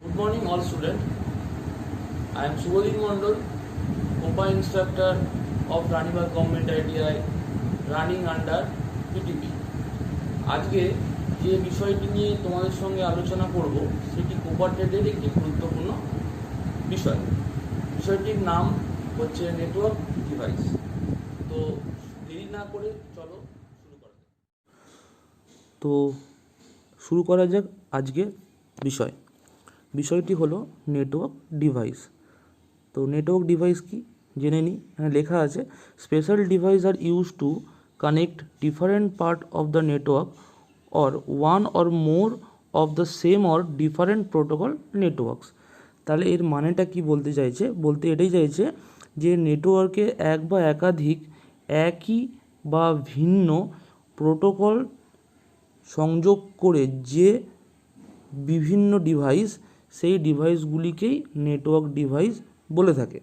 Good morning, all students. I am Subodhir Mondol, co-instructor of Ranibagh Government ITI, running under PTP. আজকে যে বিষয়টি নিয়ে তোমাদের সঙ্গে আলোচনা করব সেটি কোপার ট্রেডের একটি গুরুত্বপূর্ণ বিষয়। বিষয়টির নাম হচ্ছে নেটওয়ার্ক ডিভাইস। তো দেরি না করে চলো শুরু করা যাক। তো শুরু করা যাক আজকে বিষয়টি হলো নেটওয়ার্ক ডিভাইস। তো নেটওয়ার্ক ডিভাইস কি জেনে নিই। এখানে লেখা আছে special device are use to connect different part of the network or one or more of the same or different protocol networks. তাহলে এর মানেটা কি বলতে চাইছে? বলতে এটাই চাইছে যে নেটওয়ার্কে এক বা একাধিক একই বা ভিন্ন প্রোটোকল সংযোগ করে যে বিভিন্ন ডিভাইস, সেই ডিভাইসগুলিকেই নেটওয়ার্ক ডিভাইস বলে থাকে।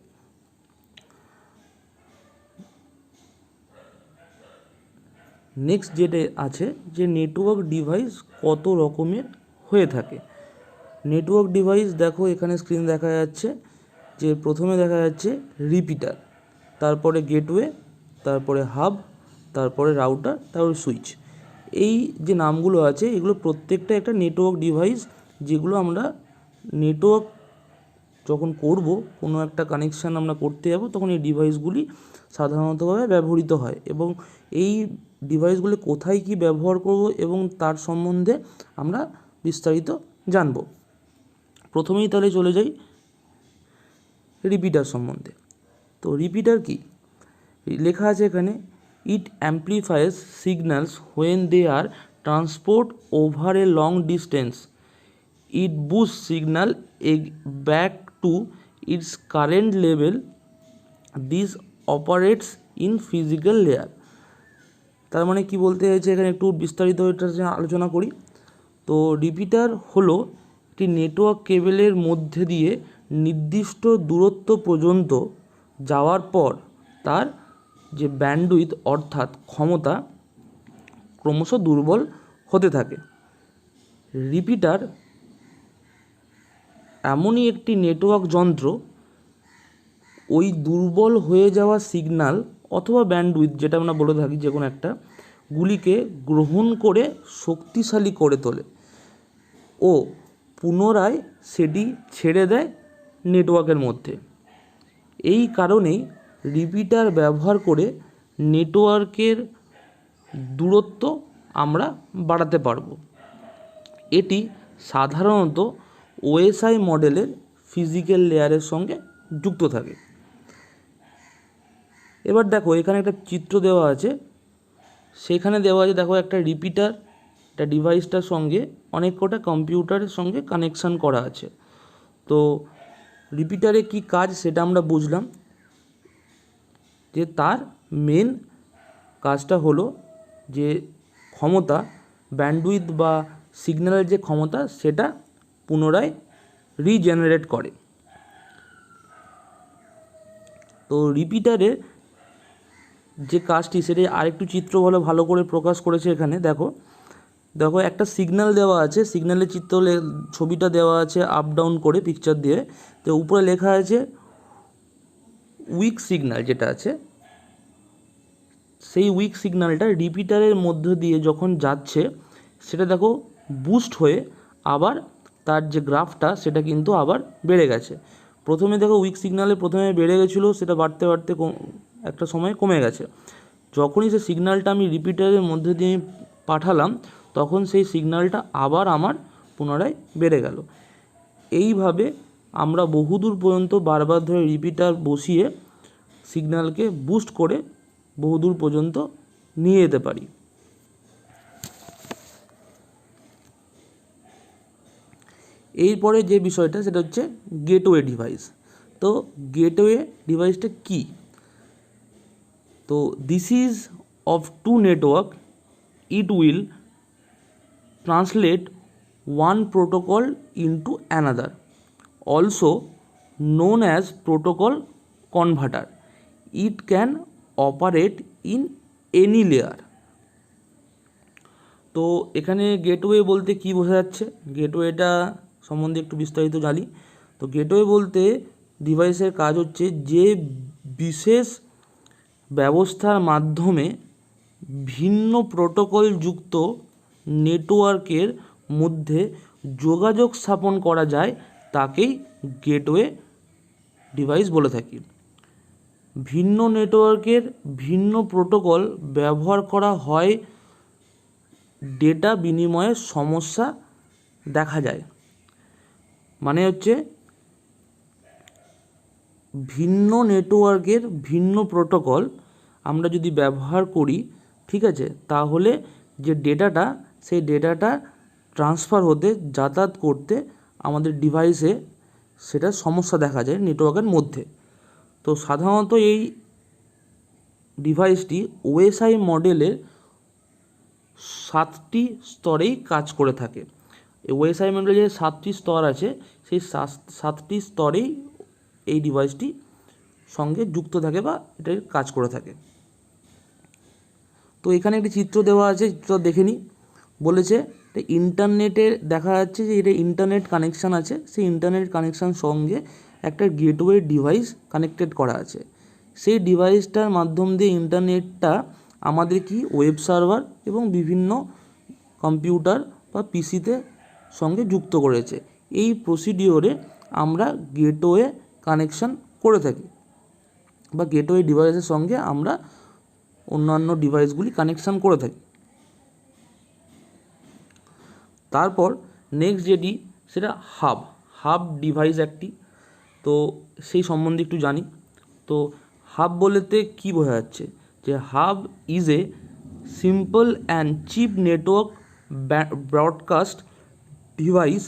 নেক্সট যেটা আছে যে নেটওয়ার্ক ডিভাইস কত রকমের হয়ে থাকে। নেটওয়ার্ক ডিভাইস দেখো এখানে স্ক্রিন দেখা যাচ্ছে যে প্রথমে দেখা যাচ্ছে রিপিটার, তারপরে গেটওয়ে, তারপরে হাব, তারপরে রাউটার, তারপরে সুইচ। এই যে নামগুলো আছে এগুলো প্রত্যেকটা একটা নেটওয়ার্ক ডিভাইস, যেগুলো আমরা নেটওয়ার্ক যখন করব, কোনো একটা কানেকশান আমরা করতে যাব, তখন এই ডিভাইসগুলি সাধারণতভাবে ব্যবহৃত হয় এবং এই ডিভাইসগুলি কোথায় কি ব্যবহার করব এবং তার সম্বন্ধে আমরা বিস্তারিত জানব। প্রথমেই তাহলে চলে যাই রিপিটার সম্বন্ধে। তো রিপিটার কি? লেখা আছে এখানে it amplifies signals when they are transport over a long distance. It boost signal back to its current level. This operates in physical layer. তার মানে কি বলতে চাইছে এখানে একটু বিস্তারিত এটা আলোচনা করি। তো রিপিটার হলো একটি নেটওয়ার্ক কেবেলের মধ্যে দিয়ে নির্দিষ্ট দূরত্ব পর্যন্ত যাওয়ার পর তার যে ব্যান্ডউইথ অর্থাৎ ক্ষমতা ক্রমশ দুর্বল হতে থাকে। রিপিটার এমনই একটি নেটওয়ার্ক যন্ত্র, ওই দুর্বল হয়ে যাওয়া সিগন্যাল অথবা ব্যান্ডউইথ যেটা আমরা বলে থাকি যে কোনো একটা গুলিকে গ্রহণ করে শক্তিশালী করে তোলে ও পুনরায় সেটি ছেড়ে দেয় নেটওয়ার্কের মধ্যে। এই কারণেই রিপিটার ব্যবহার করে নেটওয়ার্কের দূরত্ব আমরা বাড়াতে পারব। এটি সাধারণত ওএসআই মডেলের ফিজিক্যাল লেয়ারের সঙ্গে যুক্ত থাকে। এবার দেখো এখানে একটা চিত্র দেওয়া আছে, সেখানে দেওয়া আছে দেখো একটা রিপিটার, একটা ডিভাইসটার সঙ্গে অনেক কটা কম্পিউটারের সঙ্গে কানেকশান করা আছে। তো রিপিটারে কি কাজ সেটা আমরা বুঝলাম যে তার মেন কাজটা হলো যে ক্ষমতা, ব্যান্ডউইথ বা সিগন্যালের যে ক্ষমতা সেটা পুনরায় রিজেনারেট করে। তো রিপিটারের যে কাজটি সেটা আরেকটু চিত্র ভালো করে প্রকাশ করেছে এখানে। দেখো দেখো একটা সিগন্যাল দেওয়া আছে, সিগন্যালের ছবিটা দেওয়া আছে আপ ডাউন করে পিকচার দিয়ে। তো উপরে লেখা আছে উইক সিগন্যাল যেটা আছে, সেই উইক সিগন্যালটা রিপিটারের মধ্য দিয়ে যখন যাচ্ছে সেটা দেখো বুস্ট হয়ে আবার তার যে গ্রাফটা সেটা কিন্তু আবার বেড়ে গেছে। প্রথমে দেখো উইক সিগন্যালে প্রথমে বেড়ে গেছিলো, সেটা বাড়তে বাড়তে একটা সময় কমে গেছে। যখনই সেই সিগন্যালটা আমি রিপিটারের মধ্যে দিয়ে পাঠালাম তখন সেই সিগন্যালটা আবার আমার পুনরায় বেড়ে গেল। এইভাবে আমরা বহুদূর পর্যন্ত বারবার ধরে রিপিটার বসিয়ে সিগন্যালকে বুস্ট করে বহুদূর পর্যন্ত নিয়ে যেতে পারি। এরপরে যে বিষয়টা সেটা হচ্ছে গেটওয়ে ডিভাইস। তো গেটওয়ে ডিভাইসটা কি? তো this is of two network, it will translate one protocol into another, also known as protocol converter. It can operate in any layer. তো এখানে গেটওয়ে বলতে কি বোঝা যাচ্ছে? গেটওয়েটা সম্বন্ধে একটু বিস্তারিত জানি। তো গেটওয়ে বলতে ডিভাইসের কাজ হচ্ছে যে বিশেষ ব্যবস্থার মাধ্যমে ভিন্ন প্রোটোকলযুক্ত নেটওয়ার্কের মধ্যে যোগাযোগ স্থাপন করা যায় তাকেই গেটওয়ে ডিভাইস বলে থাকি। ভিন্ন নেটওয়ার্কের ভিন্ন প্রোটোকল ব্যবহার করা হয় ডেটা বিনিময়ের সমস্যা দেখা যায়। মানে হচ্ছে ভিন্ন নেটওয়ার্কের ভিন্ন প্রোটোকল আমরা যদি ব্যবহার করি, ঠিক আছে, তাহলে যে ডেটাটা সেই ডেটাটা ট্রান্সফার হতে যাতায়াত করতে আমাদের ডিভাইসে সেটা সমস্যা দেখা যায় নেটওয়ার্কের মধ্যে। তো সাধারণত এই ডিভাইসটি ওএসআই মডেলের 7টি স্তরেই কাজ করে থাকে। এই ওএসআই মডেলে যে 7টি স্তর আছে সেই 7টি স্তরেই এই ডিভাইসটি সঙ্গে যুক্ত থাকে বা এটার কাজ করে থাকে। তো এখানে একটি চিত্র দেওয়া আছে, চিত্র দেখে নিই। বলেছে ইন্টারনেটে দেখা যাচ্ছে যে এটা ইন্টারনেট কানেকশান আছে, সেই ইন্টারনেট কানেকশান সঙ্গে একটা গেটওয়ে ডিভাইস কানেক্টেড করা আছে। সেই ডিভাইসটার মাধ্যম দিয়ে ইন্টারনেটটা আমাদের কি ওয়েব সার্ভার এবং বিভিন্ন কম্পিউটার বা পিসিতে সঙ্গে যুক্ত করেছে। এই প্রসিডিওরে আমরা গেটওয়ে কানেকশান করে থাকি বা গেটওয়ে ডিভাইসের সঙ্গে আমরা অন্যান্য ডিভাইসগুলি কানেকশান করে থাকি। তারপর নেক্সট যেটি সেটা হাব ডিভাইস একটি। তো সেই সম্বন্ধে একটু জানি। তো হাব বলতে কী বোঝা যাচ্ছে, যে hub is a simple and cheap network broadcast device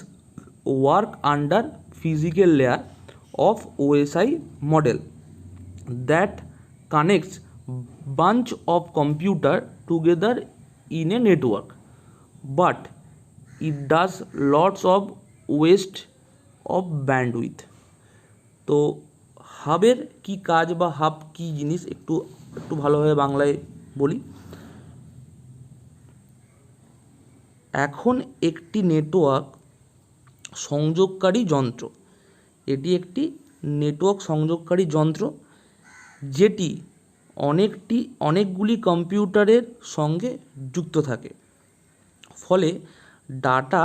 work under physical layer of OSI model that connects bunch of computer together in a network, but it does lots of waste of bandwidth. তো হাবের কি কাজ বা hub কি জিনিস একটু ভালোভাবে বাংলায় বলি। এখন একটি নেটওয়ার্ক সংযোগকারী যন্ত্র, এটি একটি নেটওয়ার্ক সংযোগকারী যন্ত্র যেটি অনেকগুলি কম্পিউটারের সঙ্গে যুক্ত থাকে। ফলে ডাটা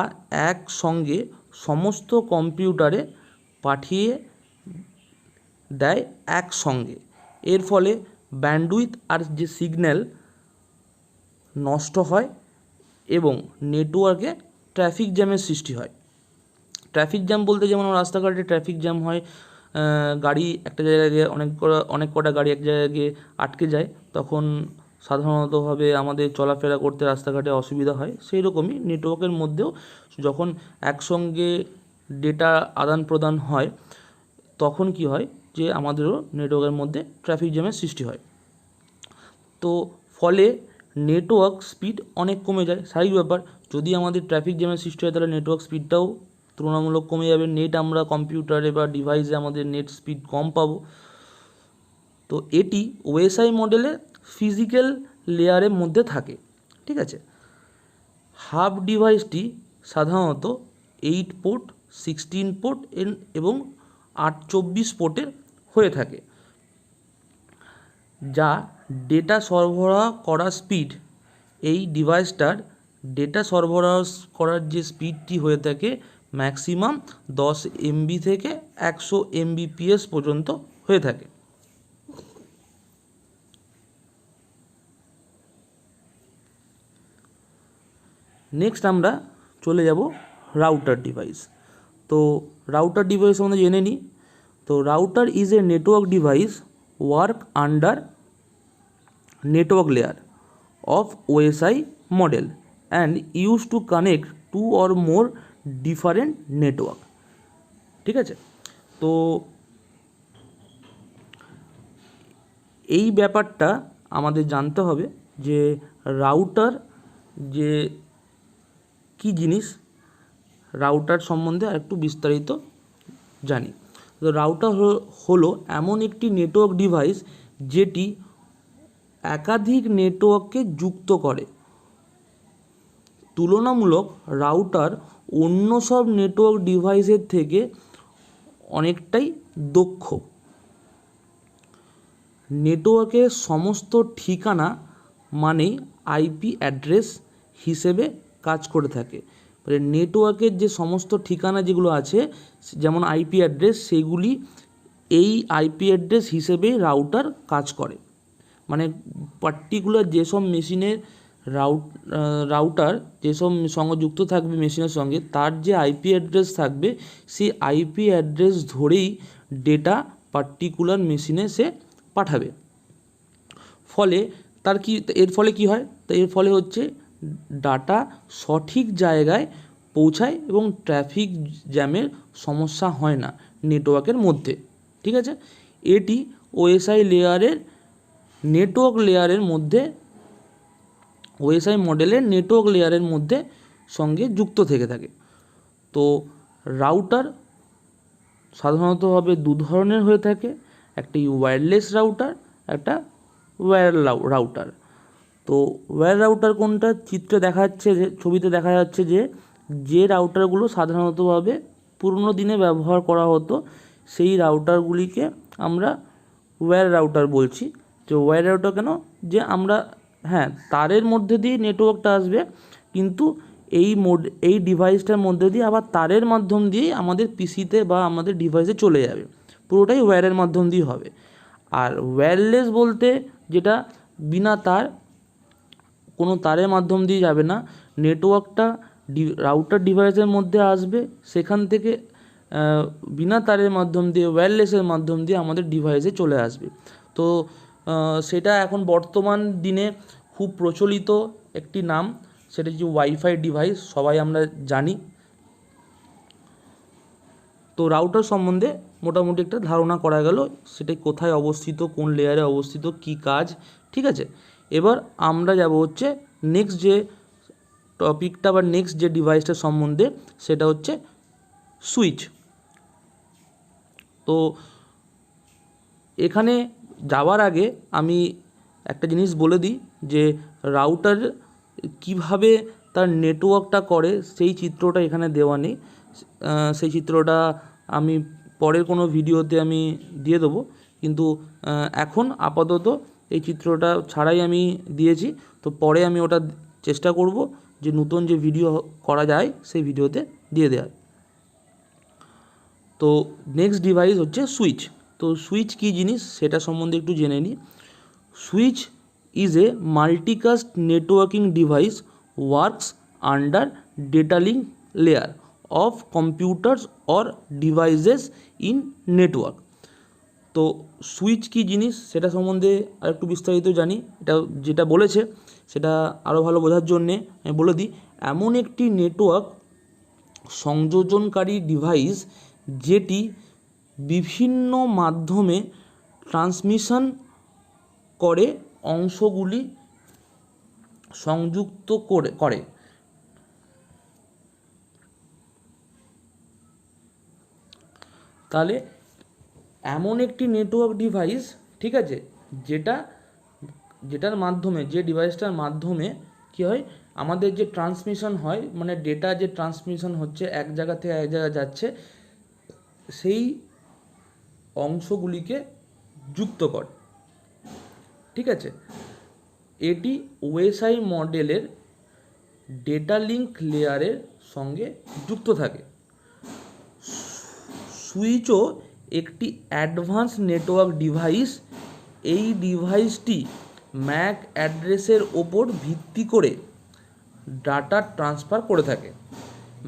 একসঙ্গে সমস্ত কম্পিউটারে পাঠিয়ে দেয় একসঙ্গে। এর ফলে ব্যান্ডউইথ আর যে সিগন্যাল নষ্ট হয় এবং নেটওয়ার্কে ট্রাফিক জ্যামের সৃষ্টি হয়। ট্রাফিক জ্যাম বলতে যেমন রাস্তাঘাটে ট্রাফিক জ্যাম হয়, গাড়ি একটা জায়গায় গিয়ে অনেক কটা গাড়ি এক জায়গায় গিয়ে আটকে যায়, তখন সাধারণতভাবে আমাদের চলাফেরা করতে রাস্তাঘাটে অসুবিধা হয়। সেই রকমই নেটওয়ার্কের মধ্যেও যখন একসঙ্গে ডেটা আদান প্রদান হয় তখন কি হয়, যে আমাদেরও নেটওয়ার্কের মধ্যে ট্রাফিক জ্যামের সৃষ্টি হয়। তো ফলে নেটওয়ার্ক স্পিড অনেক কমে যায়, স্বাভাবিক ব্যাপার। যদি আমাদের ট্রাফিক জ্যামের সৃষ্টি হয় তাহলে নেটওয়ার্ক স্পিডটাও তুলনামূলক কমে যাবে। নেট আমরা কম্পিউটারে বা ডিভাইসে আমাদের নেট স্পিড কম পাবো। তো এটি ওএসআই মডেলের ফিজিক্যাল লেয়ারের মধ্যে থাকে, ঠিক আছে। হাব ডিভাইসটি সাধারণত 8 পোর্ট, 16 পোর্ট এবং 824 পোর্টের হয়ে থাকে, যা ডেটা সরবরাহ করার স্পিড, এই ডিভাইসটার ডেটা সরবরাহ করার যে স্পিডটি হয়ে থাকে ম্যাক্সিমাম 10 MB থেকে 100 MBPS পর্যন্ত হয়ে থাকে। নেক্সট আমরা চলে যাব রাউটার ডিভাইস। তো রাউটার ডিভাইস আমরা জেনে নিই। তো router is A network device work under network layer of OSI model and used to connect two or more different network, ঠিক আছে। তো এই ব্যাপারটা আমাদের জানতে হবে যে রাউটার যে কি জিনিস, রাউটার সম্বন্ধে আরেকটু বিস্তারিত জানি। তো রাউটার হলো এমন একটি নেটওয়ার্ক ডিভাইস যেটি একাধিক নেটওয়ার্ককে যুক্ত করে। তুলনামূলক রাউটার অন্য সব নেটওয়ার্ক ডিভাইসের থেকে অনেকটাই দক্ষ। নেটওয়ার্কের সমস্ত ঠিকানা মানেই আইপি অ্যাড্রেস হিসেবে কাজ করে থাকে। মানে নেটওয়ার্কের যে সমস্ত ঠিকানা যেগুলো আছে যেমন আইপি অ্যাড্রেস, সেগুলি এই আইপি অ্যাড্রেস হিসেবেই রাউটার কাজ করে। মানে পার্টিকুলার যেসব মেশিনের রাউটার যেসব সঙ্গে যুক্ত থাকবে মেশিনের সঙ্গে, তার যে আইপি অ্যাড্রেস থাকবে সেই আইপি অ্যাড্রেস ধরেই ডেটা পার্টিকুলার মেশিনে সে পাঠাবে। ফলে এর ফলে কি হয়? তো এর ফলে হচ্ছে ডাটা সঠিক জায়গায় পৌঁছায় এবং ট্রাফিক জ্যামের সমস্যা হয় না নেটওয়ার্কের মধ্যে। ঠিক আছে, এটি ওএসআই লেয়ারের নেটওয়ার্ক লেয়ারের মধ্যে ওএসআই মডেলের নেটওয়ার্ক লেয়ারের মধ্যে সঙ্গে যুক্ত থেকে থাকে। তো রাউটার সাধারণতভাবে দু ধরনের হয়ে থাকে, একটি ওয়্যারলেস রাউটার, একটা ওয়্যার রাউটার। তো ওয়্যার রাউটার কোনটা? চিত্রে দেখা যাচ্ছে যে, ছবিতে দেখা যাচ্ছে যে রাউটারগুলো সাধারণতভাবে পুরনো দিনে ব্যবহার করা হতো, সেই রাউটারগুলিকে আমরা ওয়্যার রাউটার বলছি। যে ওয়্যার রাউটার কেন? যে আমরা তারের মধ্যে দিয়ে নেটওয়ার্কটা আসবে, কিন্তু এই ডিভাইসটার মধ্যে দিয়ে আবার তারের মাধ্যম দিয়েই আমাদের পিসিতে বা আমাদের ডিভাইসে চলে যাবে, পুরোটাই ওয়্যারের মাধ্যম দিয়ে হবে। আর ওয়্যারলেস বলতে যেটা বিনা তার, কোনো তারের মাধ্যম দিয়ে যাবে না, নেটওয়ার্কটা রাউটার ডিভাইসের মধ্যে আসবে, সেখান থেকে বিনা তারের মাধ্যম দিয়ে ওয়্যারলেসের মাধ্যম দিয়ে আমাদের ডিভাইসে চলে আসবে। তো সেটা এখন বর্তমান দিনে খুব প্রচলিত একটি নাম, সেটা হচ্ছে ওয়াইফাই ডিভাইস, সবাই আমরা জানি। তো রাউটার সম্বন্ধে মোটামুটি একটা ধারণা করা গেল, সেটা কোথায় অবস্থিত, কোন লেয়ারে অবস্থিত, কী কাজ। ঠিক আছে, এবার আমরা যাব হচ্ছে নেক্সট যে টপিকটা বা নেক্সট যে ডিভাইসটা সম্বন্ধে, সেটা হচ্ছে সুইচ। তো এখানে যাওয়ার আগে আমি একটা জিনিস বলে দিই যে রাউটার কিভাবে তার নেটওয়ার্কটা করে সেই চিত্রটা এখানে দেওয়া নেই। সেই চিত্রটা আমি পরের কোনো ভিডিওতে আমি দিয়ে দেবো, কিন্তু এখন আপাতত এই চিত্রটা ছাড়াই আমি দিয়েছি। তো পরে আমি ওটা চেষ্টা করব যে নতুন যে ভিডিও করা যায় সেই ভিডিওতে দিয়ে দেওয়ার। তো নেক্সট ডিভাইস হচ্ছে সুইচ। তো সুইচ কী জিনিস সেটা সম্বন্ধে একটু জেনে নিই। Switch is a multicast networking device works under data link layer of computers or devices in network. তো সুইচ কী জিনিস সেটা সম্বন্ধে আর একটু বিস্তারিত জানি। এটা যেটা বলেছে সেটা আরও ভালো বোঝার জন্যে আমি বলে দিই, এমন একটি নেটওয়ার্ক সংযোজনকারী ডিভাইস যেটি বিভিন্ন মাধ্যমে ট্রান্সমিশন করে অংশগুলি সংযুক্ত করে। তাহলে এমন একটি নেটওয়ার্ক ডিভাইস, ঠিক আছে, যেটার মাধ্যমে, যে ডিভাইসটার মাধ্যমে কী হয়, আমাদের যে ট্রান্সমিশন হয়, মানে ডেটা যে ট্রান্সমিশন হচ্ছে এক জায়গা থেকে এক জায়গায় যাচ্ছে, সেই অংশগুলিকে যুক্ত করে। ঠিক আছে, এটি ওএসআই মডেলের ডেটা লিঙ্ক লেয়ারের সঙ্গে যুক্ত থাকে। সুইচও একটি অ্যাডভান্স নেটওয়ার্ক ডিভাইস। এই ডিভাইসটি ম্যাক অ্যাড্রেসের ওপর ভিত্তি করে ডাটা ট্রান্সফার করে থাকে।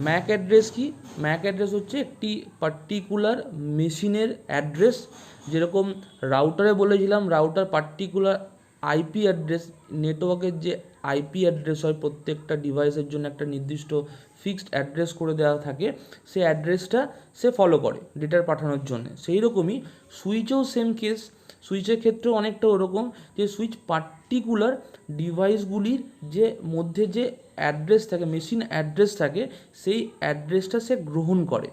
ম্যাক অ্যাড্রেস কি? ম্যাক অ্যাড্রেস হচ্ছে একটি পার্টিকুলার মেশিনের অ্যাড্রেস। যেরকম রাউটারে বলেছিলাম, রাউটার পার্টিকুলার আইপি অ্যাড্রেস, নেটওয়ার্কের যে আইপি অ্যাড্রেস হয় প্রত্যেকটা ডিভাইসের জন্য একটা নির্দিষ্ট ফিক্সড অ্যাড্রেস করে দেওয়া থাকে, সেই অ্যাড্রেসটা সে ফলো করে ডেটার পাঠানোর জন্য। সেই রকমই সুইচেও সেম কেস। সুইচের ক্ষেত্রেও অনেকটা ওরকম, যে সুইচ পার্টিকুলার ডিভাইসগুলির যে মধ্যে যে অ্যাড্রেস থাকে, মেশিন অ্যাড্রেস থাকে, সেই অ্যাড্রেসটা সে গ্রহণ করে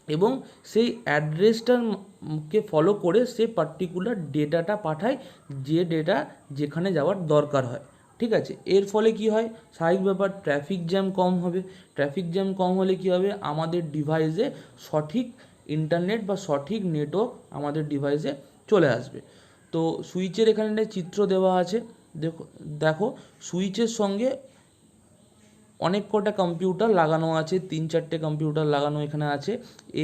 এবং সেই অ্যাড্রেসটাকে ফলো করে সে পার্টিকুলার ডেটাটা পাঠায়, যে ডেটা যেখানে যাওয়ার দরকার হয়। ঠিক আছে। এর ফলে কি হয়, স্বাভাবিক ব্যাপার, ট্রাফিক জ্যাম কম হবে। ট্রাফিক জ্যাম কম হলে কি হবে, আমাদের ডিভাইসে সঠিক ইন্টারনেট বা সঠিক নেটওয়ার্ক আমাদের ডিভাইসে চলে আসবে। তো সুইচের এখানে চিত্র দেওয়া আছে, দেখো দেখো সুইচের সঙ্গে অনেক কটা কম্পিউটার লাগানো আছে, 3-4টে কম্পিউটার লাগানো এখানে আছে,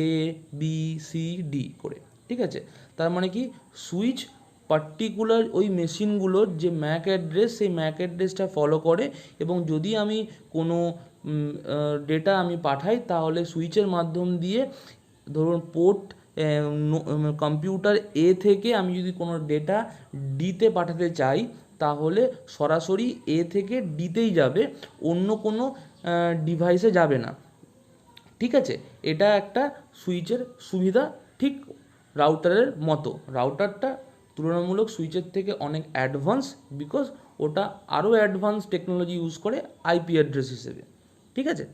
ABCD করে, ঠিক আছে। তার মানে কি, সুইচ পার্টিকুলার ওই মেশিনগুলোর যে ম্যাক অ্যাড্রেস, সেই ম্যাক অ্যাড্রেসটা ফলো করে, এবং যদি আমি কোনো ডেটা আমি পাঠাই, তাহলে সুইচের মাধ্যম দিয়ে, ধরুন পোর্ট কম্পিউটার এ থেকে আমি যদি কোনো ডেটা ডিতে পাঠাতে চাই, তাহলে সরাসরি এ থেকে ডিতেই যাবে, অন্য কোনো ডিভাইসে যাবে না, ঠিক আছে। এটা একটা সুইচের সুবিধা, ঠিক রাউটারের মতো। রাউটারটা তুলনামূলক সুইচের থেকে অনেক অ্যাডভান্স, বিকজ ওটা আরও অ্যাডভান্স টেকনোলজি ইউজ করে আইপি অ্যাড্রেস হিসেবে, ঠিক আছে।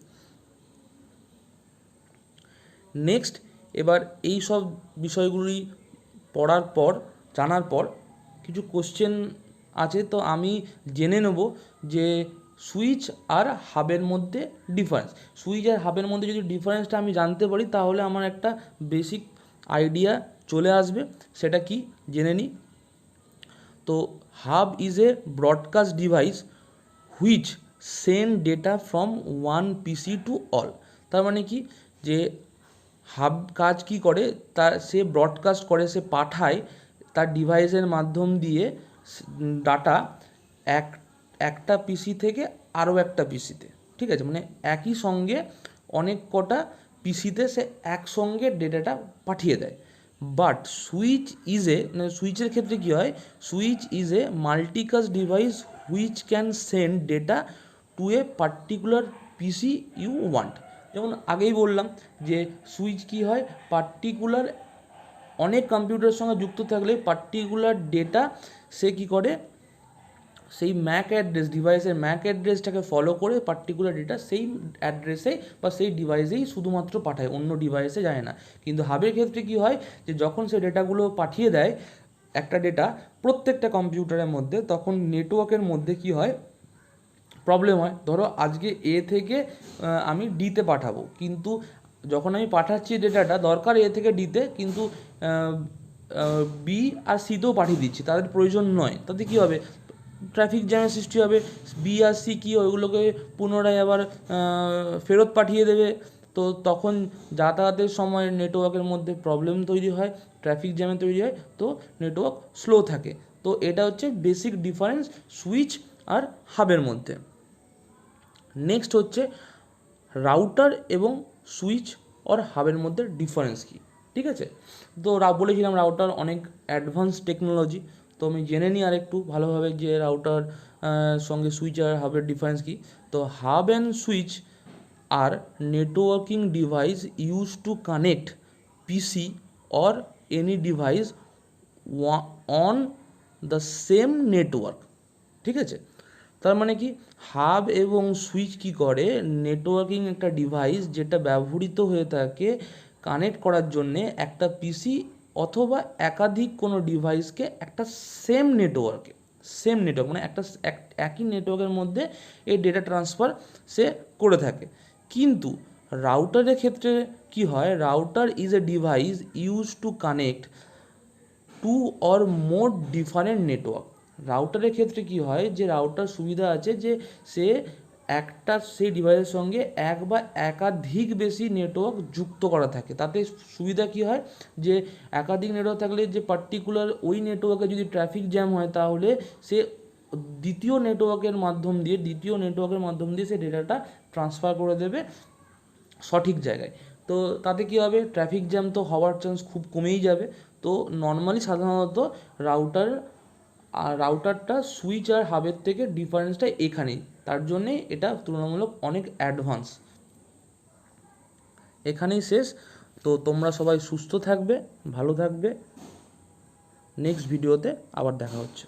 নেক্সট, এবার এই সব বিষয়গুলি পড়ার পর, জানার পর কিছু কোশ্চেন আছে, তো আমি জেনে নেব যে সুইচ আর হাবের মধ্যে ডিফারেন্স। সুইচ আর হাবের মধ্যে যদি ডিফারেন্সটা আমি জানতে পারি, তাহলে আমার একটা বেসিক আইডিয়া চলে আসবে। সেটা কি, জেনে নিই। তো hub is A broadcast device which send data from one PC to all. তার মানে কি, যে হাব কাজ কি করে, সে ব্রডকাস্ট করে, সে পাঠায় তার ডিভাইসের মাধ্যম দিয়ে ডাটা একটা পিসি থেকে আরও একটা পিসিতে, ঠিক আছে। মানে একই সঙ্গে অনেক কটা পিসিতে সে একসঙ্গে ডেটাটা পাঠিয়ে দেয়। বাট সুইচ ইজ এ, মানে সুইচের ক্ষেত্রে কী হয়, switch is a multicast device which can send data to a particular PC you want. যেমন আগেই বললাম যে সুইচ কী হয়, পার্টিকুলার অনেক কম্পিউটারের সঙ্গে যুক্ত থাকলে পার্টিকুলার ডেটা সে কী করে, সেই ম্যাক অ্যাড্রেস, ডিভাইসের ম্যাক অ্যাড্রেসটাকে ফলো করে পার্টিকুলার ডেটা সেই অ্যাড্রেসে বা সেই ডিভাইসেই শুধুমাত্র পাঠায়, অন্য ডিভাইসে যায় না। কিন্তু হাবের ক্ষেত্রে কী হয়, যে যখন সে ডেটাগুলো পাঠিয়ে দেয়, একটা ডেটা প্রত্যেকটা কম্পিউটারের মধ্যে, তখন নেটওয়ার্কের মধ্যে কী হয়, প্রবলেম হয়। ধরো আজকে এ থেকে আমি ডিতে পাঠাবো, কিন্তু যখন আমি পাঠাচ্ছি ডেটাটা দরকার এ থেকে ডিতে, কিন্তু বি আর সিতেও পাঠিয়ে দিচ্ছি, তাদের প্রয়োজন নয়, তাতে কী হবে, ট্রাফিক জ্যামের সৃষ্টি হবে। বি আর সি কী, ওইগুলোকে পুনরায় আবার ফেরত পাঠিয়ে দেবে। তো তখন যাতায়াতের সময় নেটওয়ার্কের মধ্যে প্রবলেম তৈরি হয়, ট্রাফিক জ্যামে তৈরি হয়, তো নেটওয়ার্ক স্লো থাকে। তো এটা হচ্ছে বেসিক ডিফারেন্স সুইচ আর হাবের মধ্যে। নেক্সট হচ্ছে রাউটার এবং সুইচ আর হাবের মধ্যে ডিফারেন্স কী, ঠিক আছে। তো বলেছিলাম রাউটার অনেক অ্যাডভান্স টেকনোলজি, তো আমি জেনে নিই আর একটু ভালোভাবে যে রাউটার সঙ্গে সুইচ আর হাবের ডিফারেন্স কী। তো hub and switch are networking device use to connect PC or any device on the same network, ঠিক আছে। তার মানে কি, হাব এবং সুইচ কি করে, নেটওয়ার্কিং একটা ডিভাইস যেটা ব্যবহৃত হয়ে থাকে কানেক্ট করার জন্যে একটা পিসি অথবা একাধিক কোনো ডিভাইসকে একটা সেম নেটওয়ার্ক, মানে একই নেটওয়ার্কের মধ্যে এই ডেটা ট্রান্সফার সে করে থাকে। কিন্তু রাউটারের ক্ষেত্রে কি হয়, router is a device use to connect two or more different network. রাউটারের ক্ষেত্রে কি হয়, যে রাউটার সুবিধা আছে যে সে সেই ডিভাইসের সঙ্গে এক বা একাধিক বেশি নেটওয়ার্ক যুক্ত করা থাকে। তাতে সুবিধা কি হয়, যে একাধিক নেটওয়ার্ক থাকলে যে পার্টিকুলার ওই নেটওয়ার্কে যদি ট্রাফিক জ্যাম হয়, তাহলে সে দ্বিতীয় নেটওয়ার্কের মাধ্যম দিয়ে সে ডেটাটা ট্রান্সফার করে দেবে সঠিক জায়গায়। তো তাতে কী হবে, ট্রাফিক জ্যাম তো হওয়ার চান্স খুব কমেই যাবে। তো নর্মালি সাধারণত রাউটারটা সুইচ আর হাবের থেকে ডিফারেন্সটা এখানেই, তার জন্যে এটা তুলনামূলক অনেক অ্যাডভান্স। এখানেই শেষ। তো তোমরা সবাই সুস্থ থাকবে, ভালো থাকবে। নেক্সট ভিডিওতে আবার দেখা হচ্ছে।